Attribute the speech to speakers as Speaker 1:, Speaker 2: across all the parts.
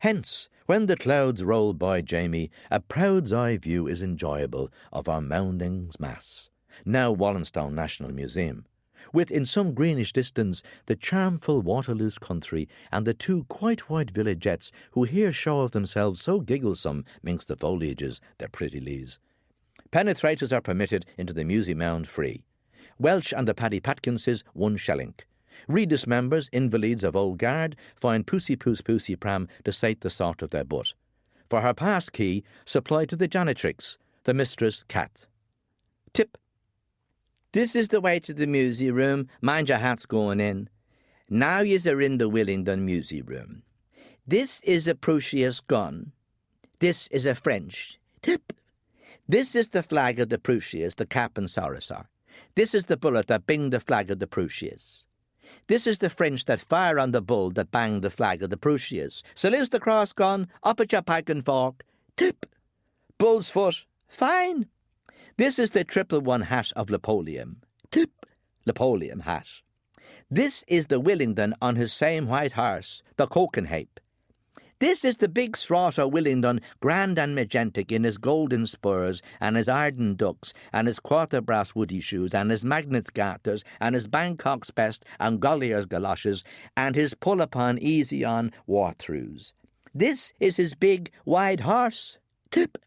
Speaker 1: Hence, when the clouds roll by, Jamie, a proud's eye view is enjoyable of our Moundings Mass, now Wallenstone National Museum, with in some greenish distance the charmful Waterloose country and the two quite white villagettes who here show of themselves so gigglesome minx the foliages, their pretty leaves. Penetrators are permitted into the Musie Mound free. Welsh and the Paddy Patkinses 1 shilling. Redis members, invalids of old guard, find Pussy Pram to sate the sort of their butt. For her pass key, supplied to the janitrix, the mistress cat. Tip. This is the way to the Musie room. Mind your hat's going in. Now yous are in the Willingdon Musie room. This is a Prussia's gun. This is a French. Tip. This is the flag of the Prussias, the cap and sarissar. This is the bullet that binged the flag of the Prussias. This is the French that fire on the bull that banged the flag of the Prussias. Salute the cross gun, up at your pike and fork. Tip. Bull's foot. Fine. This is the 111 hat of Napoleon. Tip. Napoleon hat. This is the Willingdon on his same white horse, the Cokenhape. This is the big Straughter Willingdon, grand and magentic in his golden spurs, and his Arden ducks, and his quarter-brass woody shoes, and his magnets garters, and his Bangkok's best, and Gollier's galoshes, and his pull-upon easy-on war-throughs. This is his big, wide horse. Tip.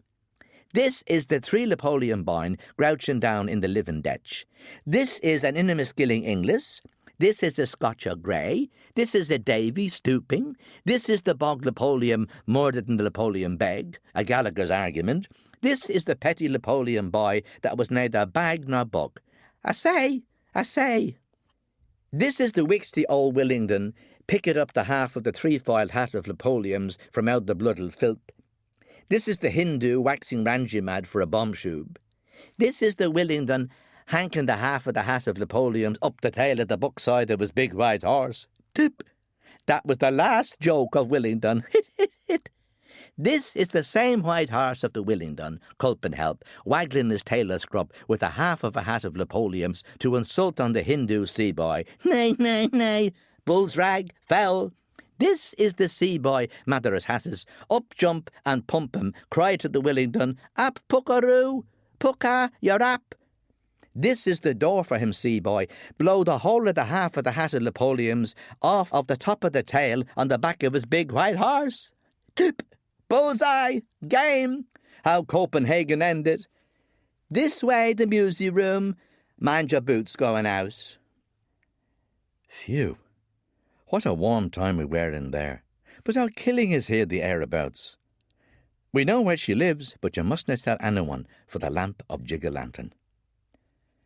Speaker 1: This is the 3 Napoleon boyne grouching down in the living ditch. This is an Innimaskilling Inglis. This is a Scotcher Grey. This is a Davy stooping. This is the Bog Napoleon murdered in the Napoleon beg, a Gallagher's argument. This is the petty Napoleon boy that was neither bag nor bug. I say. This is the Wixty old Willingdon, picked up the half of the 3-foiled hat of Napoleon's from out the blooded filth. This is the Hindu waxing Ranji mad for a bomb shoob. This is the Willingdon hanking the half of the hat of Napoleon's up the tail of the buckside of his big white horse. Tip. That was the last joke of Willingdon. This is the same white horse of the Willingdon, Culpenhelp, waggling his tailor scrub with the half of a hat of Napoleon's to insult on the Hindu sea boy. Nay, bull's rag, fell. This is the sea boy, Madaras Hasses. Up jump and pump him, cry to the Willingdon, Ap puckaroo, pucka, your ap. This is the door for him, sea boy. Blow the whole of the half of the hat of Napoleon's off of the top of the tail on the back of his big white horse. Tip. Bullseye. Game. How Copenhagen ended. This way, the Musie room. Mind your boots going out. Phew. What a warm time we were in there. But how killing is here the airabouts. We know where she lives, but you mustn't tell anyone for the lamp of Jigger-lantern.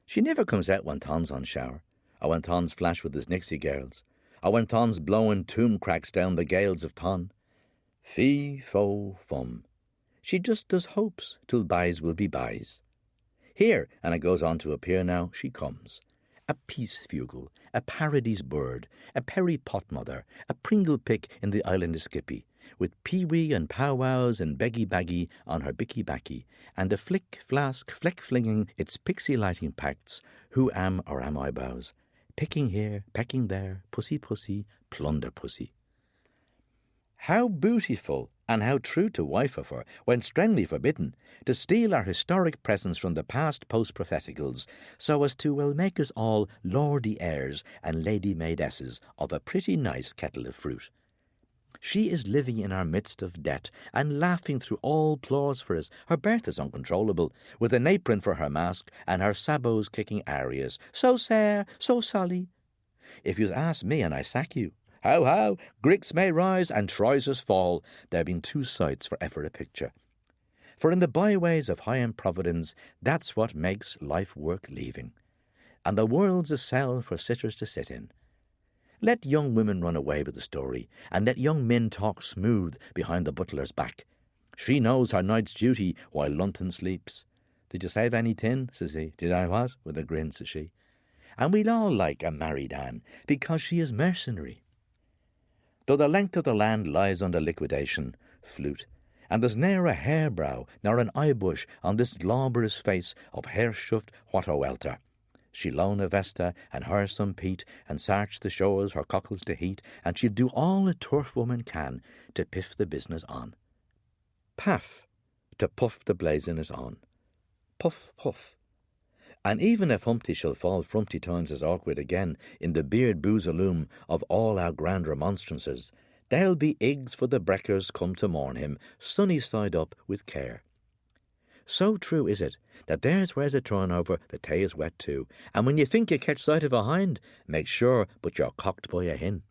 Speaker 1: She never comes out when Ton's on shower, or when Ton's flash with his Nixie girls, or when Ton's blowing tomb cracks down the gales of Ton. Fee, fo, fum. She just does hopes till byes will be byes. Here, and it goes on to appear now, she comes. A peace fugle, a paradise bird, a Perry pot mother, a Pringle pick in the island of Skippy, with pee-wee and pow-wows and beggy-baggy on her bicky-backy, and a flick-flask fleck-flinging its pixie-lighting pacts, who am or am I bows, picking here, pecking there, pussy-pussy, plunder-pussy. How beautiful and how true to wife of her, when strongly forbidden, to steal our historic presence from the past post-propheticals, so as to make us all lordy heirs and lady maidesses of a pretty nice kettle of fruit. She is living in our midst of debt, and laughing through all plours for us. Her birth is uncontrollable, with an apron for her mask, and her sabots kicking arias. So sair, so solly. If you ask me, and I sack you, how, Gricks may rise and trousers fall, there been 2 sights for ever a picture. For in the byways of high-end Providence, that's what makes life worth leaving. And the world's a cell for sitters to sit in. Let young women run away with the story, and let young men talk smooth behind the butler's back. She knows her night's duty while Lunton sleeps. Did you save any tin? Says he. Did I what? With a grin, says she. And we'll all like a married Anne, because she is mercenary. Though the length of the land lies under liquidation, flute, and there's ne'er a hairbrow nor an eyebush on this glabrous face of hair-shoved whatter-welter. She'll loan a Vesta and hire some peat and sarch the shores her cockles to heat, and she'll do all a turf woman can to piff the business on. Paff, to puff the blazoness on. Puff, puff. And even if Humpty shall fall frumpty times as awkward again in the beard boozaloom of all our grand remonstrances, there'll be eggs for the breckers come to mourn him, sunny side up with care. So true is it that there's where's a turnover, the tay is wet too, and when you think you catch sight of a hind, make sure but you're cocked by a hin.